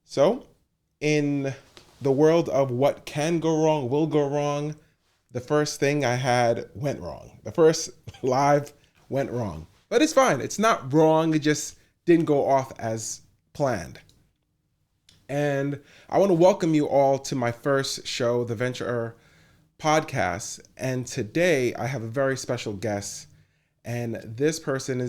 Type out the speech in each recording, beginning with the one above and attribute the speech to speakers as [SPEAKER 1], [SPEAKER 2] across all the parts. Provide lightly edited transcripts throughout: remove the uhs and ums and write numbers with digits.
[SPEAKER 1] So, in the world of what can go wrong, will go wrong, the first thing I had went wrong. The first live went wrong. But it's fine. It's not wrong. It just didn't go off as planned. And I want to welcome you all to my first show, the Venture Podcast. And today I have a very special guest. And this person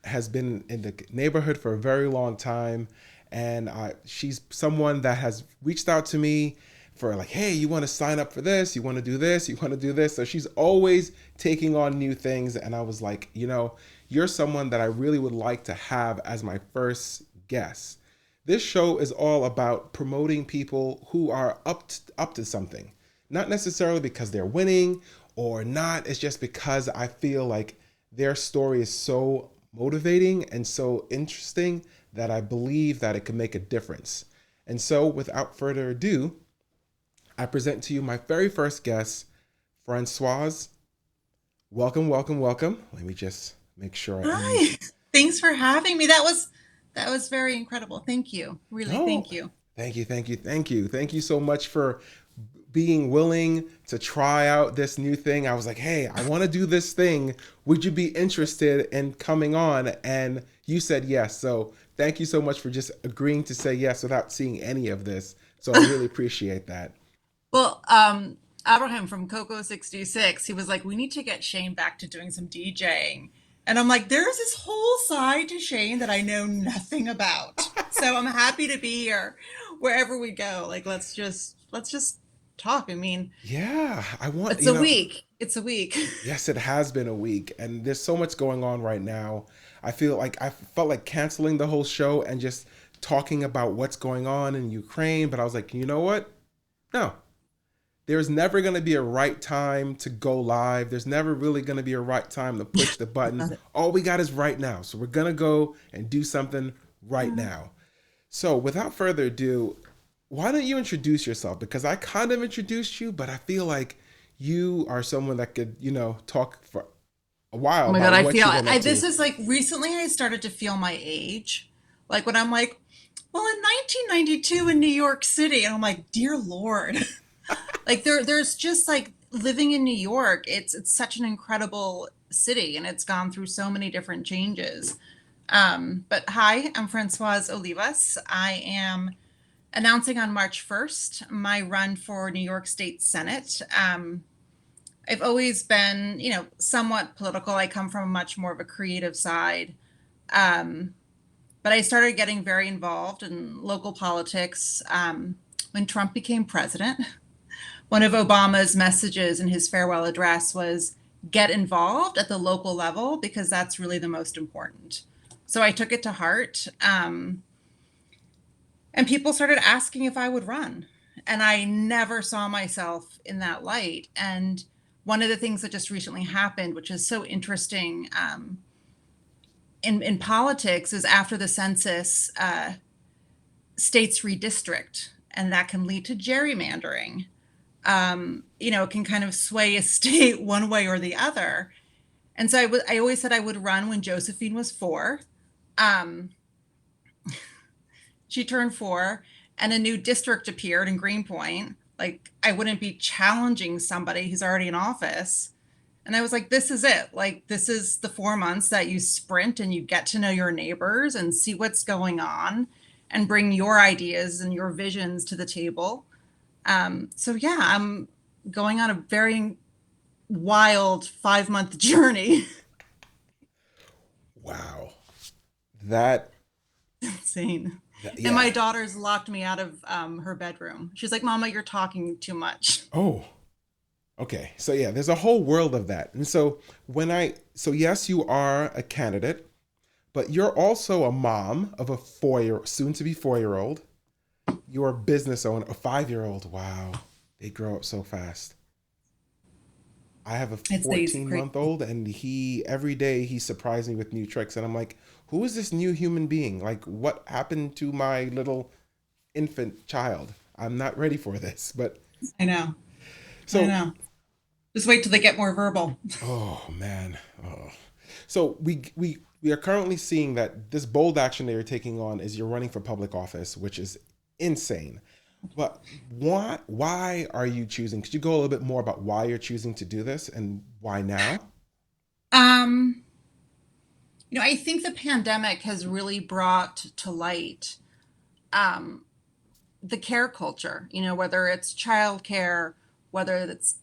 [SPEAKER 1] has been in the neighborhood for a very long time, and she's someone that has reached out to me for like, hey, you want to sign up for this, you want to do this, you want to do this. So she's always taking on new things, and I was like, you're someone that I really would like to have as my first guest. This show is all about promoting people who are up to something, not necessarily because they're winning or not. It's just because I feel like their story is so motivating and so interesting that I believe that it can make a difference. And so, without further ado, I present to you my very first guest, Françoise. Welcome, welcome, welcome. Let me just make sure I.
[SPEAKER 2] Hi. Thanks for having me. That was very incredible. Thank you. Really,
[SPEAKER 1] Oh,
[SPEAKER 2] thank you.
[SPEAKER 1] thank you, thank you, thank you. Thank you so much for being willing to try out this new thing. I was like, hey, I want to do this thing. Would you be interested in coming on? And you said yes. So thank you so much for just agreeing to say yes without seeing any of this. So I really appreciate that.
[SPEAKER 2] Well, Abraham from Coco 66, he was like, we need to get Shane back to doing some DJing. And I'm like, there's this whole side to Shane that I know nothing about. So I'm happy to be here wherever we go. Like let's just talk. I mean,
[SPEAKER 1] Yeah, I want,
[SPEAKER 2] it's a week. It's a week.
[SPEAKER 1] yes, it has been a week and there's so much going on right now. I felt like canceling the whole show and just talking about what's going on in Ukraine. But I was like, you know what? No, there's never going to be a right time to go live. There's never really going to be a right time to push the button. All we got is right now. So we're going to go and do something right now. So without further ado, why don't you introduce yourself? Because I kind of introduced you, but I feel like you are someone that could, talk for a while
[SPEAKER 2] Oh my God,
[SPEAKER 1] about
[SPEAKER 2] I
[SPEAKER 1] what
[SPEAKER 2] feel
[SPEAKER 1] you've been up
[SPEAKER 2] this
[SPEAKER 1] to.
[SPEAKER 2] is like recently I started to feel my age. Like when I'm like, well, in 1992 in New York City, and I'm like, dear Lord. Like there's just like living in New York, it's such an incredible city and it's gone through so many different changes. But hi, I'm Françoise Olivas. I am announcing on March 1st my run for New York State Senate. I've always been, somewhat political. I come from much more of a creative side. Um, but I started getting very involved in local politics when Trump became president. One of Obama's messages in his farewell address was get involved at the local level because that's really the most important. So I took it to heart. And people started asking if I would run. And I never saw myself in that light. And one of the things that just recently happened, which is so interesting in politics, is after the census, states redistrict, and that can lead to gerrymandering. It can kind of sway a state one way or the other. And so I always said I would run when Josephine was 4. Um, she turned 4, and a new district appeared in Greenpoint. Like I wouldn't be challenging somebody who's already in office. And I was like, this is it. Like, this is the 4 months that you sprint and you get to know your neighbors and see what's going on and bring your ideas and your visions to the table. So yeah, I'm going on a very wild 5-month journey.
[SPEAKER 1] Wow. That,
[SPEAKER 2] Insane. And
[SPEAKER 1] yeah.
[SPEAKER 2] my daughter's locked me out of her bedroom. She's like, Mama, you're talking too much.
[SPEAKER 1] Oh, okay. So yeah, there's a whole world of that. And so so yes, you are a candidate, but you're also a mom of a soon to be 4-year old. You're a business owner, a 5-year old. Wow. They grow up so fast. I have a
[SPEAKER 2] It's
[SPEAKER 1] 14
[SPEAKER 2] crazy.
[SPEAKER 1] month old and every day he surprised me with new tricks. And I'm like, who is this new human being? Like, what happened to my little infant child? I'm not ready for this. But
[SPEAKER 2] I know. I
[SPEAKER 1] so,
[SPEAKER 2] know. Just wait till they get more verbal.
[SPEAKER 1] oh man. Oh. So we are currently seeing that this bold action that you're taking on is you're running for public office, which is insane. But why are you choosing? Could you go a little bit more about why you're choosing to do this and why now?
[SPEAKER 2] Um, I think the pandemic has really brought to light um, the care culture, whether it's childcare, whether it's,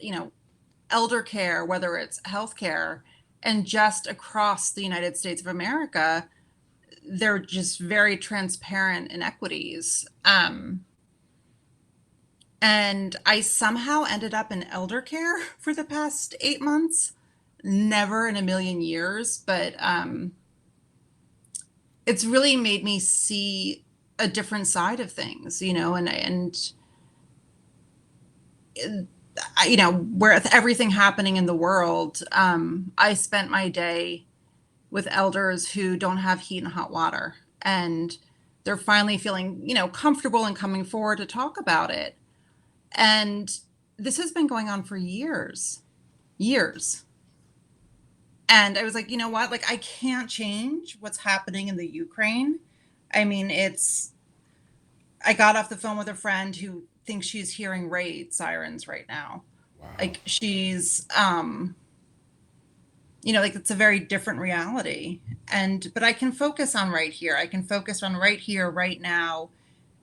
[SPEAKER 2] elder care, whether it's healthcare, and just across the United States of America, they're just very transparent inequities. And I somehow ended up in elder care for the past 8 months. Never in a million years, but it's really made me see a different side of things, with everything happening in the world, I spent my day with elders who don't have heat and hot water, and they're finally feeling, comfortable and coming forward to talk about it. And this has been going on for years, years. And I was like, you know what? Like, I can't change what's happening in the Ukraine. I mean, I got off the phone with a friend who thinks she's hearing raid sirens right now.
[SPEAKER 1] Wow.
[SPEAKER 2] Like, like it's a very different reality. But I can focus on right here. I can focus on right here, right now,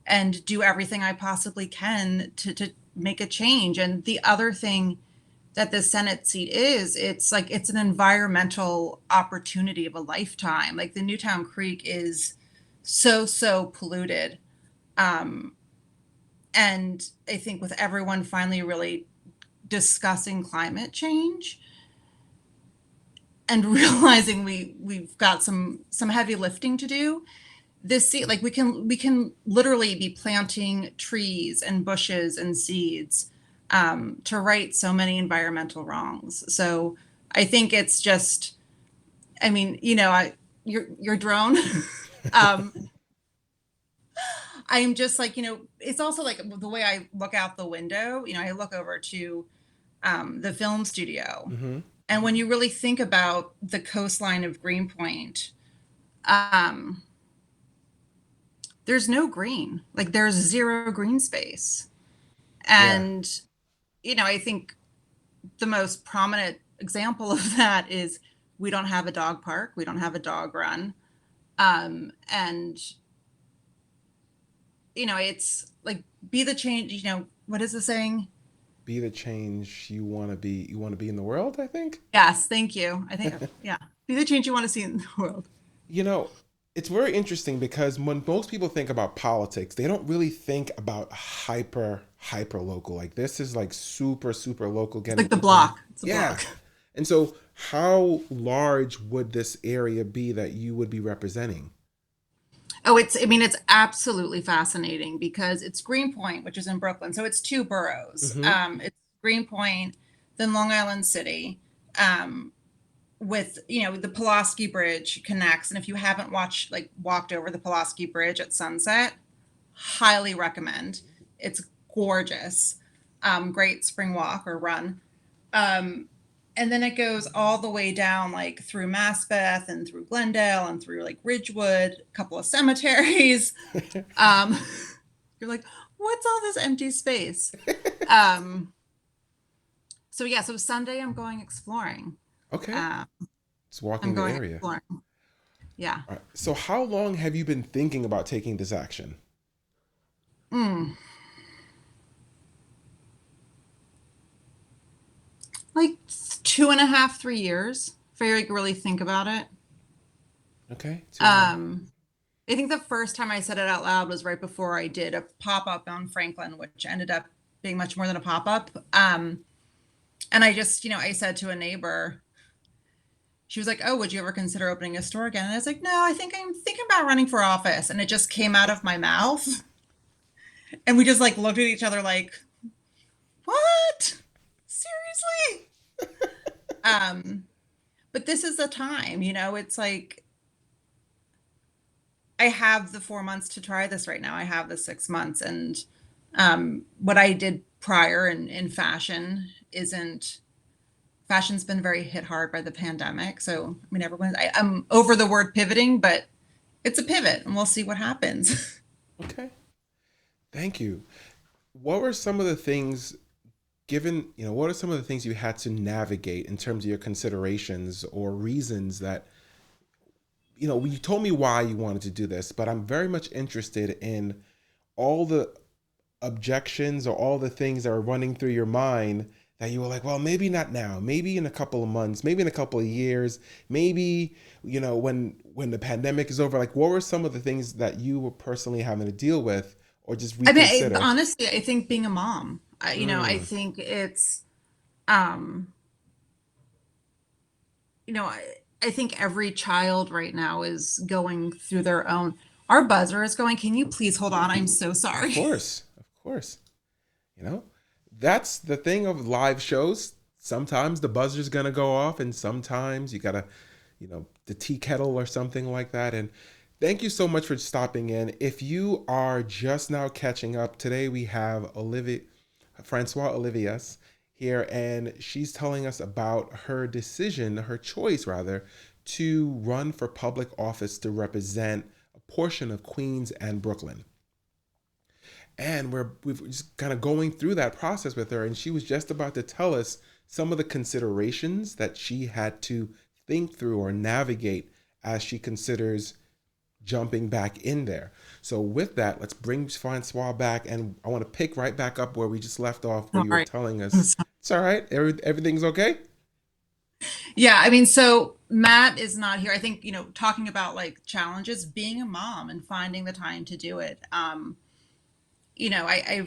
[SPEAKER 2] and do everything I possibly can to make a change. And the other thing that the Senate seat is, it's like it's an environmental opportunity of a lifetime. Like the Newtown Creek is so polluted. Um, and I think with everyone finally really discussing climate change and realizing we've got some heavy lifting to do, this seed, like we can literally be planting trees and bushes and seeds to right so many environmental wrongs. So I think it's just, I mean, your drone. um, I am just like, it's also like the way I look out the window. I look over to the film studio,
[SPEAKER 1] Hmm.
[SPEAKER 2] and when you really think about the coastline of Greenpoint, um, there's no green. Like there's zero green space.
[SPEAKER 1] Yeah.
[SPEAKER 2] And, I think the most prominent example of that is we don't have a dog park, we don't have a dog run. And, it's like be the change, what is the saying?
[SPEAKER 1] Be the change you want to be. You want to be in the world, I think.
[SPEAKER 2] Yes, thank you. I think, yeah, be the change you want to see in the world.
[SPEAKER 1] You know, it's very interesting because when most people think about politics, they don't really think about hyper local. Like this is like super local,
[SPEAKER 2] It's
[SPEAKER 1] getting
[SPEAKER 2] like the
[SPEAKER 1] people in.
[SPEAKER 2] block. It's a
[SPEAKER 1] Yeah.
[SPEAKER 2] block.
[SPEAKER 1] And so how large would this area be that you would be representing?
[SPEAKER 2] Oh, I mean, it's absolutely fascinating because it's Greenpoint, which is in Brooklyn. So it's two boroughs.
[SPEAKER 1] Mm-hmm.
[SPEAKER 2] It's Greenpoint, then Long Island City, um, with, the Pulaski Bridge connects. And if you haven't walked over the Pulaski Bridge at sunset, highly recommend. It's gorgeous. Great spring walk or run. Um, and then it goes all the way down like through Maspeth and through Glendale and through like Ridgewood, a couple of cemeteries. Um, you're like, what's all this empty space? Um, so yeah, so Sunday I'm going exploring.
[SPEAKER 1] Okay.
[SPEAKER 2] Um,
[SPEAKER 1] Just
[SPEAKER 2] I'm
[SPEAKER 1] walking the
[SPEAKER 2] going
[SPEAKER 1] area.
[SPEAKER 2] exploring. Yeah.
[SPEAKER 1] All right. So how long have you been thinking about taking this action?
[SPEAKER 2] Mm, like 2.5, 3 years. If I like really think about it.
[SPEAKER 1] Okay. 2.5.
[SPEAKER 2] Um, I think the first time I said it out loud was right before I did a pop up on Franklin, which ended up being much more than a pop up. And I just, I said to a neighbor, she was like, "Oh, would you ever consider opening a store again?" And I was like, "No, I think I'm thinking about running for office." And it just came out of my mouth. And we just like looked at each other like, "What? Seriously?" Um, but this is the time, it's like I have the 4 months to try this right now. I have the 6 months. And what I did prior in fashion's been very hit hard by the pandemic. So, I mean, I'm over the word pivoting, but it's a pivot and we'll see what happens.
[SPEAKER 1] Okay. Thank you. What were some of the things, given, what are some of the things you had to navigate in terms of your considerations or reasons that, you told me why you wanted to do this, but I'm very much interested in all the objections or all the things that are running through your mind that you were like, well, maybe not now, maybe in a couple of months, maybe in a couple of years, maybe, when the pandemic is over, like what were some of the things that you were personally having to deal with or just
[SPEAKER 2] I mean,
[SPEAKER 1] reconsider?
[SPEAKER 2] honestly, I think being a mom, I
[SPEAKER 1] Mm,
[SPEAKER 2] think it's, um, I think every child right now is going through their own. Our buzzer is going. Can you please hold on? I'm so
[SPEAKER 1] of
[SPEAKER 2] sorry.
[SPEAKER 1] course, of course. You know, that's the thing of live shows. Sometimes the buzzer's gonna go off, and sometimes you gotta, the tea kettle or something like that. And thank you so much for stopping in. If you are just now catching up, today we have Françoise Olivas here, and she's telling us about her decision, her choice rather, to run for public office to represent a portion of Queens and Brooklyn. And we've just kind of going through that process with her, and she was just about to tell us some of the considerations that she had to think through or navigate as she considers jumping back in there. So with that, let's bring Francois back, and I want to pick right back up where we just left off, where you were
[SPEAKER 2] Sorry.
[SPEAKER 1] telling
[SPEAKER 2] I'm
[SPEAKER 1] us
[SPEAKER 2] sorry.
[SPEAKER 1] it's all right, everything's okay.
[SPEAKER 2] Yeah, I mean, so Matt is not here. I think, talking about like challenges, being a mom and finding the time to do it. I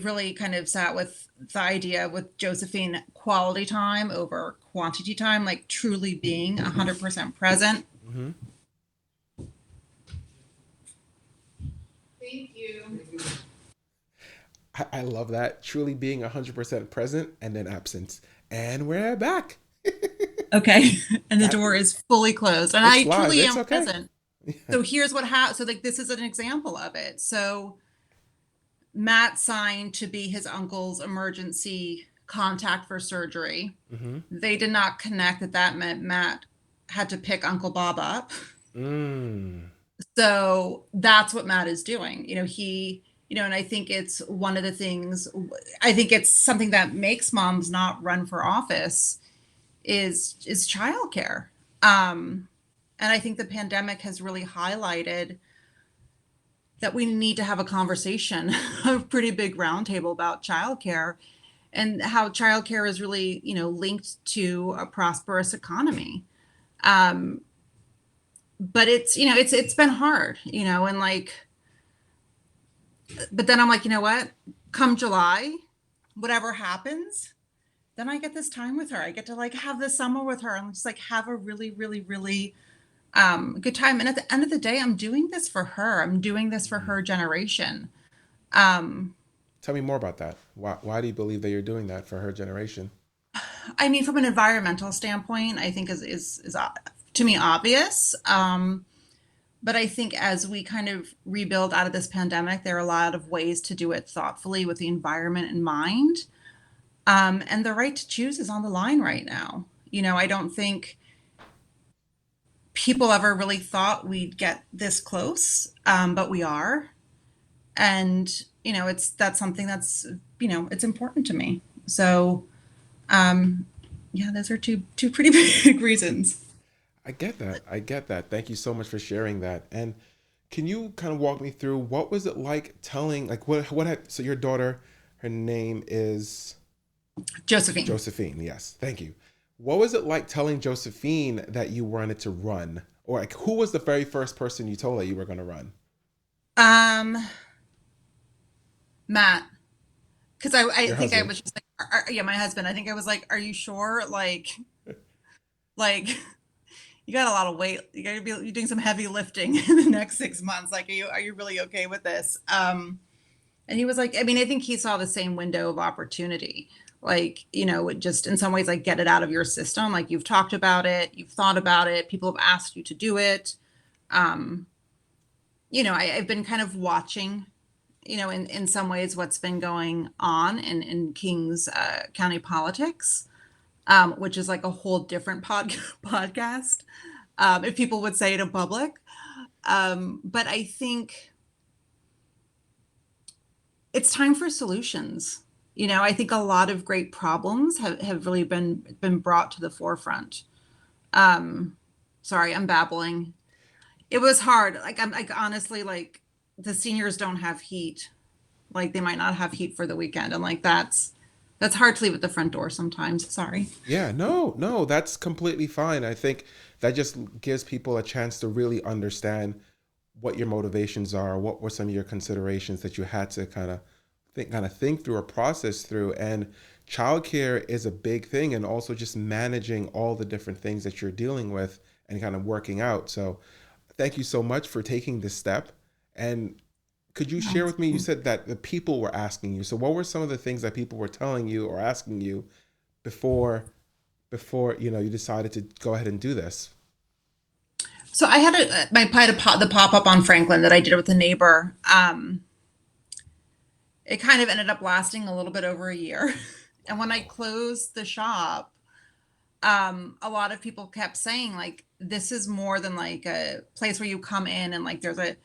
[SPEAKER 2] really kind of sat with the idea with Josephine, quality time over quantity time, like truly being 100% present.
[SPEAKER 1] Hmm.
[SPEAKER 2] Thank you.
[SPEAKER 1] I love that, truly being 100% present and then absence, and we're back.
[SPEAKER 2] Okay. And the
[SPEAKER 1] That
[SPEAKER 2] door is fully closed. And
[SPEAKER 1] it's
[SPEAKER 2] I
[SPEAKER 1] live.
[SPEAKER 2] truly
[SPEAKER 1] It's
[SPEAKER 2] am
[SPEAKER 1] okay.
[SPEAKER 2] present. So here's what happened. So like this is an example of it. So Matt signed to be his uncle's emergency contact for surgery.
[SPEAKER 1] Mm-hmm.
[SPEAKER 2] They did not connect that that meant Matt had to pick Uncle Bob up.
[SPEAKER 1] Mm.
[SPEAKER 2] So that's what Matt is doing. And I think it's one of the things, I think it's something that makes moms not run for office is childcare. And I think the pandemic has really highlighted that we need to have a conversation, a pretty big roundtable about childcare and how childcare is really, linked to a prosperous economy. Um, but it's been hard, and like, but then I'm like, you know what? Come July, whatever happens, then I get this time with her. I get to like have the summer with her and just like have a really, really, really good time. And at the end of the day, I'm doing this for her. I'm doing this for
[SPEAKER 1] Mm.
[SPEAKER 2] her generation. Um,
[SPEAKER 1] Tell me more about that. Why do you believe that you're doing that for her generation?
[SPEAKER 2] I mean, from an environmental standpoint, I think is to me obvious. But I think as we kind of rebuild out of this pandemic, there are a lot of ways to do it thoughtfully with the environment in mind. And the right to choose is on the line right now. I don't think people ever really thought we'd get this close, but we are. And that's something that's it's important to me. So um, yeah, those are two pretty big reasons.
[SPEAKER 1] I get that. I get that. Thank you so much for sharing that. And can you kind of walk me through what was it like telling, like so your daughter, her name is
[SPEAKER 2] Josephine.
[SPEAKER 1] Josephine. Yes. Thank you. What was it like telling Josephine that you wanted to run? Or like who was the very first person you told that you were going to run?
[SPEAKER 2] um Matt, because I
[SPEAKER 1] Your
[SPEAKER 2] think I
[SPEAKER 1] husband.
[SPEAKER 2] was just like, yeah, my husband. I think I was like, are you sure? Like you got a lot of weight. You got to be you're doing some heavy lifting in the next 6 months. Like, are you really okay with this? And he was like, I mean, I think he saw the same window of opportunity. Like, just in some ways, like get it out of your system. Like you've talked about it, you've thought about it, people have asked you to do it. Um, I've been kind of watching, in some ways what's been going on in Kings County politics, which is like a whole different podcast, if people would say it in public. But I think it's time for solutions. I think a lot of great problems have really been brought to the forefront. Um, Sorry, I'm babbling. It was hard. Like I'm like honestly, like the seniors don't have heat. Like they might not have heat for the weekend. And like that's hard to leave at the front door sometimes. Sorry.
[SPEAKER 1] Yeah, no, no, that's completely fine. I think that just gives people a chance to really understand what your motivations are, what were some of your considerations that you had to kind of think through or process through. And childcare is a big thing, and also just managing all the different things that you're dealing with and kind of working out. So thank you so much for taking this step. And could you
[SPEAKER 2] No,
[SPEAKER 1] share
[SPEAKER 2] it's
[SPEAKER 1] with me, you
[SPEAKER 2] okay.
[SPEAKER 1] said that the people were asking you. So what were some of the things that people were telling you or asking you before you decided to go ahead and do this?
[SPEAKER 2] So I had the pop up on Franklin that I did with a neighbor. It kind of ended up lasting a little bit over a year. And when I
[SPEAKER 1] Wow.
[SPEAKER 2] closed the shop, a lot of people kept saying like this is more than like a place where you come in and like there's a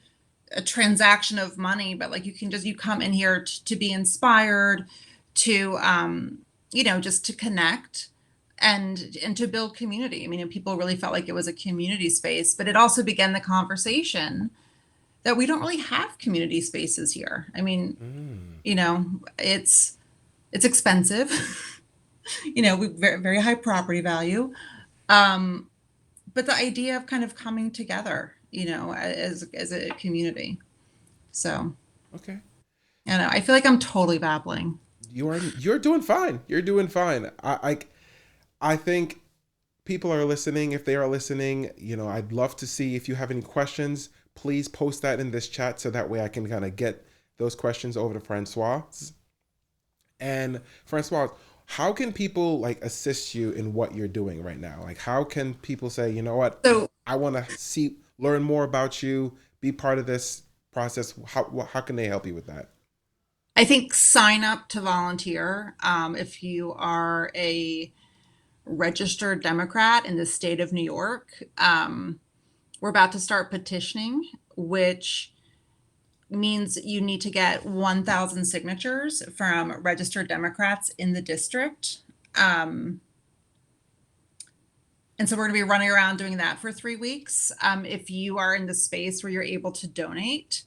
[SPEAKER 2] transaction of money, but like you come in here to be inspired, to just to connect and to build community. I mean, and people really felt like it was a community space, but it also began the conversation that we don't really have community spaces here. I mean,
[SPEAKER 1] Mm,
[SPEAKER 2] you know, it's expensive. We very, very high property value. Um, but the idea of kind of coming together, as a community. So,
[SPEAKER 1] okay.
[SPEAKER 2] I feel like I'm totally babbling.
[SPEAKER 1] You're doing fine. You're doing fine. I think people are listening. If they are listening, I'd love to see if you have any questions. Please post that in this chat so that way I can kind of get those questions over to Francois. And Francois, how can people like assist you in what you're doing right now? Like, how can people say, you know what,
[SPEAKER 2] So
[SPEAKER 1] I want to learn more about you, be part of this process? How can they help you with that?
[SPEAKER 2] I think sign up to volunteer. If you are a registered Democrat in the state of New York, we're about to start petitioning, which means you need to get 1,000 signatures from registered Democrats in the district. Um, and so we're going to be running around doing that for 3 weeks. If you are in the space where you're able to donate,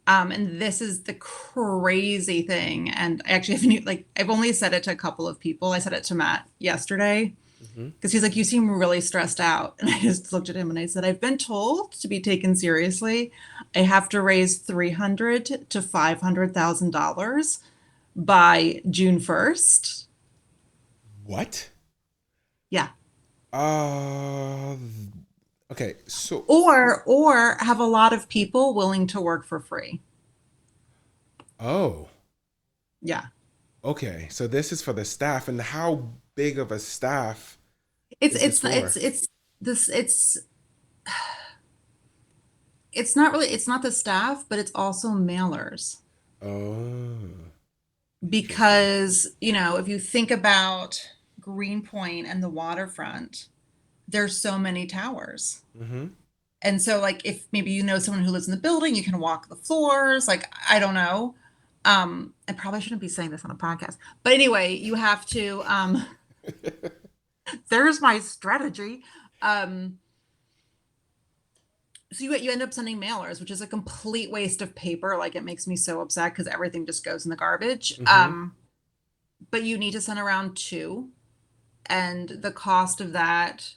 [SPEAKER 2] and this is the crazy thing, and I actually haven't like I've only said it to a couple of people. I said it to Matt yesterday
[SPEAKER 1] Hmm.
[SPEAKER 2] because he's like, "You seem really stressed out," and I just looked at him and I said, "I've been told to be taken seriously. I have to raise 300 to $500,000 by June 1st."
[SPEAKER 1] What?
[SPEAKER 2] Yeah.
[SPEAKER 1] Uh, okay. So,
[SPEAKER 2] Or have a lot of people willing to work for free.
[SPEAKER 1] oh,
[SPEAKER 2] Yeah.
[SPEAKER 1] okay. So this is for the staff, and how big of a staff
[SPEAKER 2] It's
[SPEAKER 1] is this
[SPEAKER 2] it's
[SPEAKER 1] for?
[SPEAKER 2] it's this it's not really it's not the staff, but it's also mailers.
[SPEAKER 1] Oh, interesting.
[SPEAKER 2] Because, if you think about Greenpoint and the waterfront, there's so many towers.
[SPEAKER 1] Mm-hmm.
[SPEAKER 2] And so like if maybe you know someone who lives in the building, you can walk the floors, like I don't know. I probably shouldn't be saying this on a podcast. But anyway, you have to there's my strategy. Um so you end up sending mailers, which is a complete waste of paper. Like it makes me so upset because everything just goes in the garbage.
[SPEAKER 1] Mm-hmm.
[SPEAKER 2] But you need to send around two, and the cost of that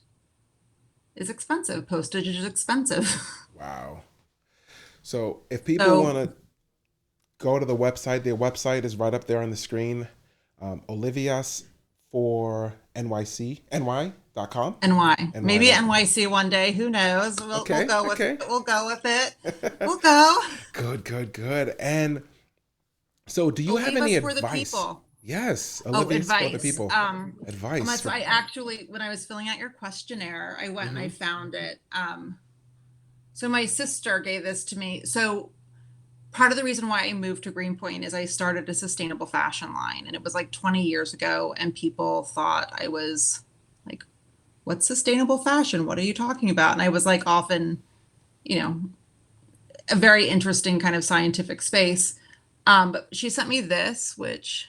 [SPEAKER 2] is expensive. Postage is expensive.
[SPEAKER 1] Wow. So if people
[SPEAKER 2] So
[SPEAKER 1] want to go to the website, their website is right up there on the screen. Olivias for NY.com.
[SPEAKER 2] NY, maybe
[SPEAKER 1] NY.com.
[SPEAKER 2] NYC one day. Who knows? We'll
[SPEAKER 1] Okay,
[SPEAKER 2] go with
[SPEAKER 1] okay.
[SPEAKER 2] it. We'll go with it. We'll go.
[SPEAKER 1] Good, good, good. And so, do you have any
[SPEAKER 2] Olivas for the
[SPEAKER 1] advice?
[SPEAKER 2] people.
[SPEAKER 1] Yes,
[SPEAKER 2] Oh,
[SPEAKER 1] Olivia's for the
[SPEAKER 2] advice.
[SPEAKER 1] people. Advice
[SPEAKER 2] So
[SPEAKER 1] for.
[SPEAKER 2] I actually, when I was filling out your questionnaire, I went and I
[SPEAKER 1] Hmm.
[SPEAKER 2] found it. So my sister gave this to me. So part of the reason why I moved to Greenpoint is I started a sustainable fashion line, and it was like 20 years ago, and people thought I was like, "What's sustainable fashion? What are you talking about?" And I was like, often, you know, a very interesting kind of scientific space. But she sent me this, which,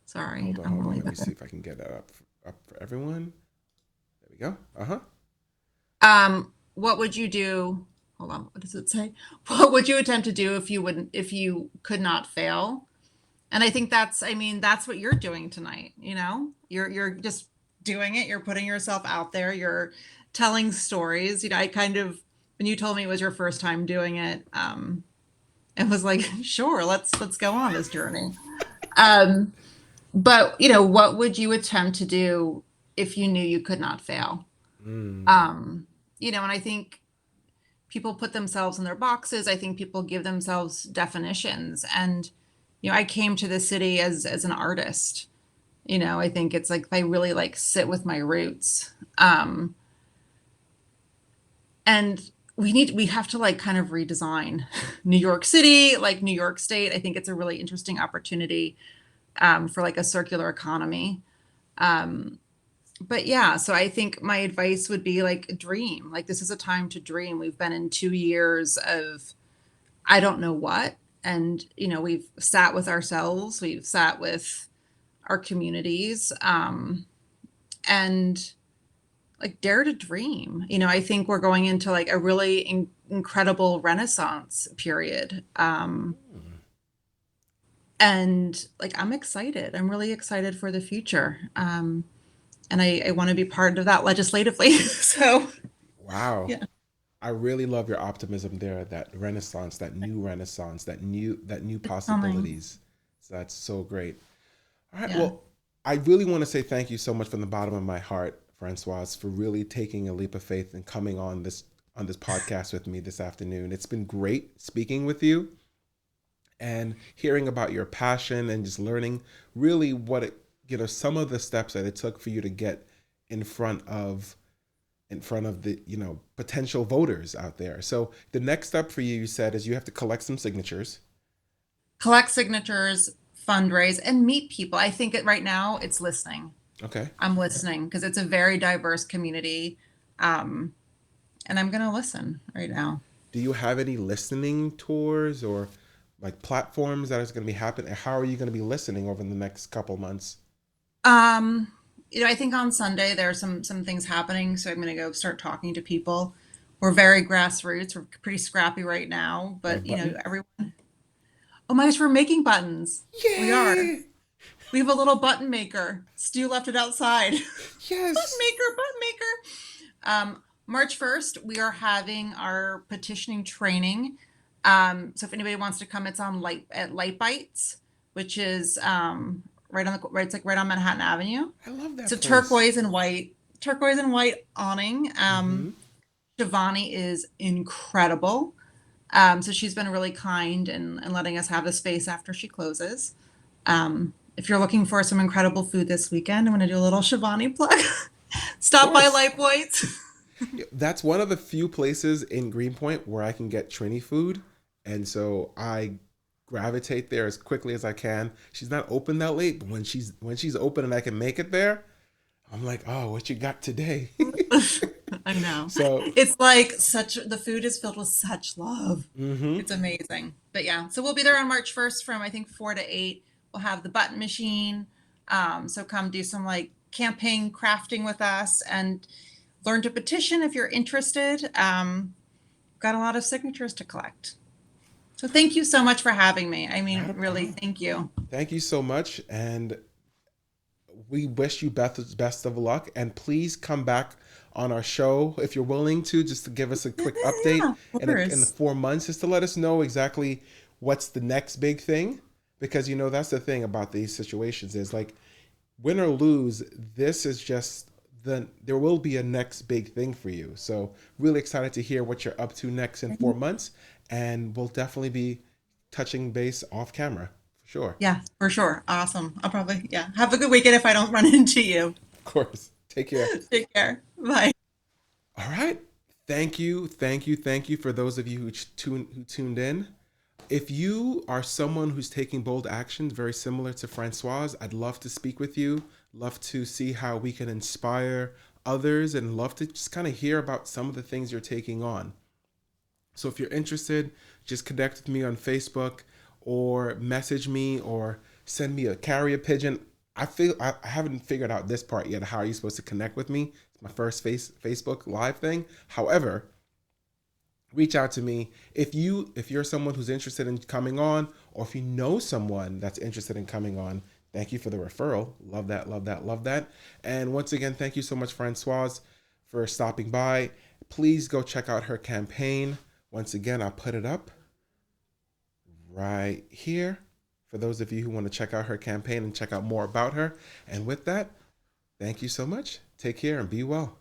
[SPEAKER 2] sorry,
[SPEAKER 1] Hold on,
[SPEAKER 2] I'm
[SPEAKER 1] hold
[SPEAKER 2] gonna
[SPEAKER 1] on.
[SPEAKER 2] leave
[SPEAKER 1] Let me
[SPEAKER 2] that
[SPEAKER 1] see
[SPEAKER 2] there.
[SPEAKER 1] if I can get that up for everyone. There we go. Uh-huh.
[SPEAKER 2] What would you do? Hold on, what does it say? What would you attempt to do if you could not fail? And I think I mean, that's what you're doing tonight, you know? You're just doing it, you're putting yourself out there, you're telling stories. You know, I kind of when you told me it was your first time doing it, it was like, sure, let's go on this journey. Um, but you know, what would you attempt to do if you knew you could not fail?
[SPEAKER 1] Mm.
[SPEAKER 2] Um, you know, and I think people put themselves in their boxes. I think people give themselves definitions. And, you know, I came to the city as an artist. You know, I think it's like I really like sit with my roots. And we have to like kind of redesign New York City, like New York State. I think it's a really interesting opportunity for like a circular economy. Um, but yeah, so I think my advice would be like dream. Like this is a time to dream. We've been in 2 years of I don't know what. And, you know, we've sat with ourselves, we've sat with our communities, and like dare to dream. You know, I think we're going into like a really incredible renaissance period.
[SPEAKER 1] Mm.
[SPEAKER 2] And like I'm excited. I'm really excited for the future. And I want to be part of that legislatively. So,
[SPEAKER 1] Wow.
[SPEAKER 2] yeah,
[SPEAKER 1] I really love your optimism there, that renaissance, that new
[SPEAKER 2] it's coming.
[SPEAKER 1] possibilities. So that's so great. All right.
[SPEAKER 2] Yeah.
[SPEAKER 1] Well, I really want to say thank you so much from the bottom of my heart, Francoise, for really taking a leap of faith and coming on this podcast with me this afternoon. It's been great speaking with you and hearing about your passion and just learning really some of the steps that it took for you to get in front of the potential voters out there. So the next step for you, you said, is you have to collect some signatures.
[SPEAKER 2] Collect signatures, fundraise, and meet people. I think right now it's listening.
[SPEAKER 1] Okay.
[SPEAKER 2] I'm listening because it's a very diverse community. Um, and I'm going to listen right now.
[SPEAKER 1] Do you have any listening tours or like platforms that is going to be happening? How are you going to be listening over the next couple months?
[SPEAKER 2] Um, you know, I think on Sunday there are some things happening, so I'm going to go start talking to people. We're very grassroots. We're pretty scrappy right now,
[SPEAKER 1] You have a
[SPEAKER 2] but you know,
[SPEAKER 1] button?
[SPEAKER 2] everyone. Oh my gosh, we're making buttons. We are.
[SPEAKER 1] Yay!
[SPEAKER 2] We have a little button maker. Stu left it outside. Button
[SPEAKER 1] Yes.
[SPEAKER 2] maker, button maker. March 1st, we are having our petitioning training. So if anybody wants to come, it's on Light Bites, which is it's like right on Manhattan Avenue.
[SPEAKER 1] I love
[SPEAKER 2] It's
[SPEAKER 1] that
[SPEAKER 2] a
[SPEAKER 1] place.
[SPEAKER 2] turquoise and white awning.
[SPEAKER 1] Mm-hmm.
[SPEAKER 2] Shivani is incredible. So she's been really kind and letting us have the space after she closes. If you're looking for some incredible food this weekend, I'm going to do a little Shivani plug.
[SPEAKER 1] Of
[SPEAKER 2] Stop by
[SPEAKER 1] course.
[SPEAKER 2] Light Bites.
[SPEAKER 1] Yeah, that's one of the few places in Greenpoint where I can get Trini food. And so I gravitate there as quickly as I can. She's not open that late, but when she's open and I can make it there, I'm like, oh, what you got today?
[SPEAKER 2] I know.
[SPEAKER 1] So,
[SPEAKER 2] It's like the food is filled with such love.
[SPEAKER 1] mm-hmm.
[SPEAKER 2] It's amazing. But yeah, so we'll be there on March 1st from I think 4 to 8. We'll have the button machine. So come do some like camping, crafting with us and learn to petition if you're interested. Got a lot of signatures to collect. So thank you so much for having me. I
[SPEAKER 1] Not
[SPEAKER 2] mean,
[SPEAKER 1] a
[SPEAKER 2] really,
[SPEAKER 1] problem.
[SPEAKER 2] thank you.
[SPEAKER 1] Thank you so much. And we wish you best of luck. And please come back on our show if you're willing to, just to give us a quick update
[SPEAKER 2] Yeah, of
[SPEAKER 1] in the
[SPEAKER 2] course.
[SPEAKER 1] 4 months, just to let us know exactly what's the next big thing. Because that's the thing about these situations is like win or lose, this is just there will be a next big thing for you. So really excited to hear what you're up to next in 4 months, and we'll definitely be touching base off camera for sure.
[SPEAKER 2] Yeah, for sure. Awesome. I'll probably, yeah. Have a good weekend if I don't run into you.
[SPEAKER 1] Of course. Take care.
[SPEAKER 2] Take care. Bye.
[SPEAKER 1] All right. Thank you, thank you, thank you for those of you who tuned in. If you are someone who's taking bold actions very similar to Francoise, I'd love to speak with you. Love to see how we can inspire others and love to just kind of hear about some of the things you're taking on. So if you're interested, just connect with me on Facebook or message me or send me a carrier pigeon. I haven't figured out this part yet. How are you supposed to connect with me? It's my first Facebook live thing. However, reach out to me if you're someone who's interested in coming on, or if you know someone that's interested in coming on. Thank you for the referral. Love that, love that, love that. And once again, thank you so much, Françoise, for stopping by. Please go check out her campaign. Once again, I'll put it up right here for those of you who want to check out her campaign and check out more about her. And with that, thank you so much. Take care and be well.